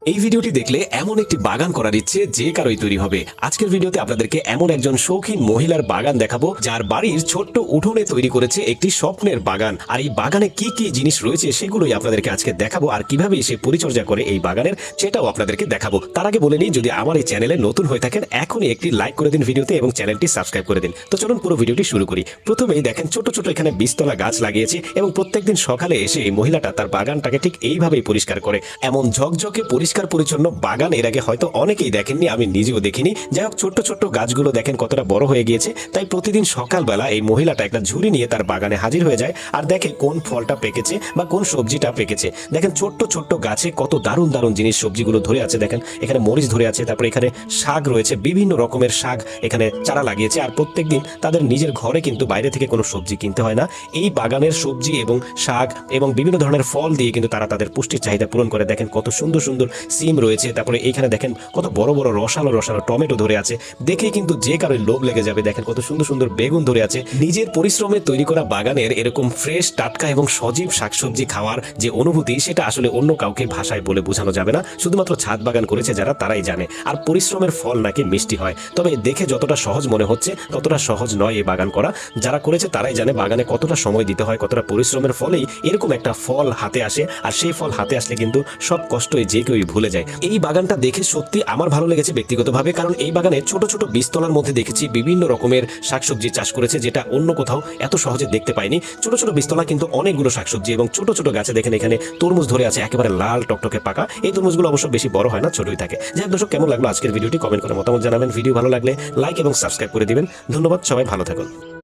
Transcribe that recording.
এই ভিডিওটি দেখলে এমন একটি বাগান করার ইচ্ছে যে কারোই তৈরি হবে। আজকের ভিডিওতে আপনাদেরকে এমন একজন শৌখিন মহিলার বাগান দেখাবো যার বাড়ির ছোট্ট উঠোনে তৈরি করেছে একটি স্বপ্নের বাগান। আর এই বাগানে কি কি জিনিস রয়েছে সেগুলোই আপনাদেরকে আজকে দেখাবো, আর কিভাবে সে পরিচর্যা করে এই বাগানের সেটাও আপনাদেরকে দেখাবো। তার আগে বলে নিই, যদি আমার এই চ্যানেলে নতুন হয়ে থাকেন এখনই একটি লাইক করে দিন ভিডিওতে এবং চ্যানেলটি সাবস্ক্রাইব করে দিন। তো চলুন পুরো ভিডিওটি শুরু করি। প্রথমেই দেখেন ছোট ছোট এখানে বীজতলা গাছ লাগিয়েছে এবং প্রত্যেকদিন সকালে এসে এই মহিলাটা তার বাগানটাকে ঠিক এইভাবেই পরিষ্কার করে। এমন ঝকঝকে পরিষ্কার পরিচ্ছন্ন বাগান এর আগে হয়তো অনেকেই দেখেননি, আমি নিজেও দেখিনি। যাই হোক, ছোট্ট ছোট্ট গাছগুলো দেখেন কতটা বড় হয়ে গিয়েছে। তাই প্রতিদিন সকালবেলা এই মহিলাটা একটা ঝুড়ি নিয়ে তার বাগানে হাজির হয়ে যায় আর দেখে কোন ফলটা পেকেছে বা কোন সবজিটা পেকেছে। দেখেন ছোট্ট ছোট্ট গাছে কত দারুণ দারুণ জিনিস সবজিগুলো ধরে আছে। দেখেন এখানে মরিচ ধরে আছে, তারপরে এখানে শাক রয়েছে, বিভিন্ন রকমের শাক এখানে চারা লাগিয়েছে। আর প্রত্যেকদিন তাদের নিজের ঘরে কিন্তু বাইরে থেকে কোনো সবজি কিনতে হয় না। এই বাগানের সবজি এবং শাক এবং বিভিন্ন ধরনের ফল দিয়ে কিন্তু তারা তাদের পুষ্টির চাহিদা পূরণ করে। দেখেন কত সুন্দর সুন্দর সিম রয়েছে, তারপরে এইখানে দেখেন কত বড় বড় রসালো রসালো টমেটো ধরে আছে, দেখে কিন্তু যে কারোর লোভ লেগে যাবে। দেখেন কত সুন্দর সুন্দর বেগুন ধরে আছে। নিজের পরিশ্রমে তৈরি করা বাগানের এরকম ফ্রেশ টাটকা এবং সজীব শাকসবজি খাওয়ার যে অনুভূতি, সেটা আসলে অন্য কাউকে ভাষায় বলে বোঝানো যাবে না। শুধুমাত্র ছাদ বাগান করেছে যারা, তারাই জানে। আর পরিশ্রমের ফল নাকি মিষ্টি হয়। তবে দেখে যতটা সহজ মনে হচ্ছে ততটা সহজ নয় এই বাগান করা। যারা করেছে তারাই জানে বাগানে কতটা সময় দিতে হয়, কতটা পরিশ্রমের ফলেই এরকম একটা ফল হাতে আসে। আর সেই ফল হাতে আসলে কিন্তু সব কষ্টই যে কেউই ভুলে যায়। এই বাগানটা দেখে সত্যি আমার ভালো লেগেছে ব্যক্তিগতভাবে, কারণ এই বাগানে ছোট ছোট বীজতলার মধ্যে দেখেছি বিভিন্ন রকমের শাকসবজি চাষ করেছে, যেটা অন্য কোথাও এত সহজে দেখতে পাইনি। ছোট ছোট বীজতলা কিন্তু অনেকগুলো শাকসবজি এবং ছোট ছোট গাছে দেখেন এখানে তরমুজ ধরে আছে, একেবারে লাল টকটকে পাকা। এই তরমুজগুলো অবশ্য বেশি বড় হয় না, ছোটই থাকে। যাই হোক দর্শক, কেমন লাগলো আজকের ভিডিওটি কমেন্ট করে মতামত জানাবেন। ভিডিও ভালো লাগলে লাইক এবং সাবস্ক্রাইব করে দিবেন। ধন্যবাদ, সবাই ভালো থাকুন।